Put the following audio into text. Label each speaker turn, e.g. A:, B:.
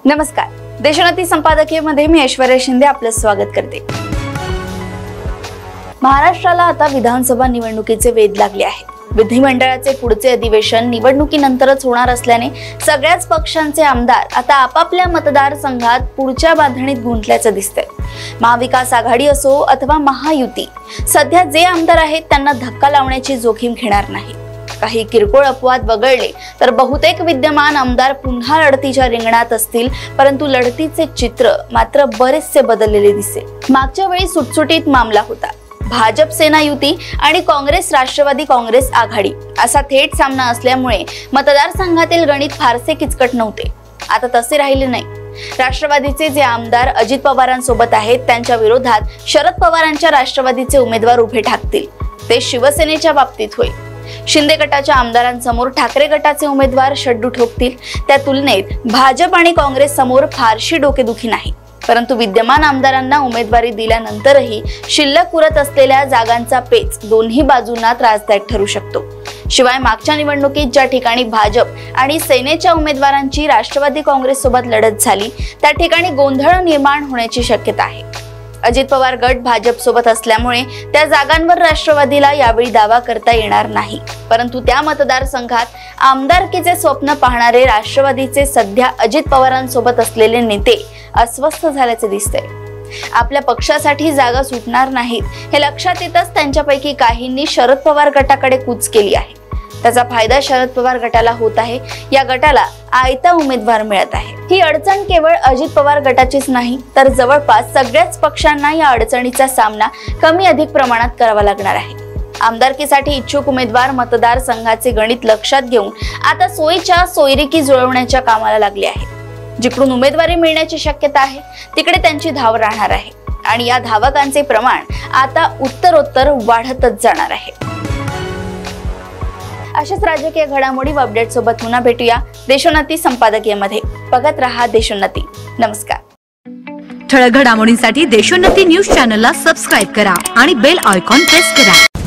A: नमस्कार, देशोन्नती संपादकीयमध्ये मी ऐश्वर्या शिंदे आपलं स्वागत करते। महाराष्ट्राला आता विधानसभा निवडणुकीचे वेध लागले आहे। विधिमंडळाचे पुढचे अधिवेशन निवडणुकीनंतरच होणार असल्याने सगळ्याच पक्षांचे आमदार आता आपापल्या मतदारसंघात पुढच्या बांधणीत गुंतल्याचं दिसतंय। महाविकास आघाडी असो अथवा महायुती, सध्या जे आमदार आहेत त्यांना धक्का लावण्याची जोखीम घेणार नाही। काही किरकोळ अपवाद वगळले तर बहुतेक विद्यमान आमदार पुन्हा लढतीच्या रिंगणात असतील, परंतु लढतीचे चित्र मात्र बरेचसे बदललेले दिसे। मागच्या वेळी सुटसुटीत मामला होता। भाजप सेना युती आणि काँग्रेस राष्ट्रवादी काँग्रेस आघाडी असा थेट सामना असल्यामुळे मतदारसंघातील गणित फारसे किचकट नव्हते। आता तसे राहिले नाही। राष्ट्रवादीचे जे आमदार अजित पवारांसोबत आहेत त्यांच्या विरोधात शरद पवारांच्या राष्ट्रवादीचे उमेदवार उभे ठाकतील। ते शिवसेनेच्या बाबतीत होईल। शिंदे गटाच्या आमदारांसमोर ठाकरे गटाचे उमेदवार शड्डू ठोकतील। त्या तुलनेत भाजप आणि काँग्रेस समोर फारशी डोकेदुखी नाही, परंतु विद्यमान आमदारांना उमेदवारी दिल्यानंतरही शिल्लक उरत असलेल्या जागांचा पेच दोन्ही बाजूंना त्रासदायक ठरू शकतो। शिवाय मागच्या निवडणुकीत ज्या ठिकाणी भाजप आणि सेनेच्या उमेदवारांची राष्ट्रवादी काँग्रेस सोबत लढत झाली त्या ठिकाणी गोंधळ निर्माण होण्याची शक्यता आहे। अजित पवार गट भाजप सोबत असल्यामुळे त्या जागांवर राष्ट्रवादीला यावेळी दावा करता येणार नाही, परंतु त्या मतदारसंघात आमदारकीचे स्वप्न पाहणारे राष्ट्रवादीचे सध्या अजित पवारांसोबत असलेले नेते अस्वस्थ झाल्याचे दिसतंय। आपल्या पक्षासाठी जागा सुटणार नाहीत हे लक्षात येताच त्यांच्यापैकी काहींनी शरद पवार गटाकडे कूच केली आहे। त्याचा फायदा शरद पवार गटाला होत आहे। या गटाला आयता उमेदवार मिळत आहे। ही अडचण केवळ अजित पवार गटाचीच नाही, तर जवळपास सगळ्याच पक्षांना या अडचणीचा सामना कमी अधिक प्रमाणात करावा लागणार आहे। आमदारकीसाठी इच्छुक उमेदवार मतदारसंघाचे गणित लक्षात घेऊन आता सोयीच्या सोयरिकी जुळवण्याच्या कामाला लागले आहेत। जिकडून उमेदवारी मिळण्याची शक्यता आहे तिकडे त्यांची धाव राहणार आहे आणि या धावकांचे प्रमाण आता उत्तरोत्तर वाढतच जाणार आहे। अशाच राजकीय घडामोडी व अपडेट सोबत पुन्हा भेटूया देशोन्नती संपादकीयमध्ये। बघत रहा देशोन्नती। नमस्कार।
B: ठळक घडामोडींसाठी देशोन्नती न्यूज चॅनलला सबस्क्राइब करा आणि बेल आयकॉन प्रेस करा।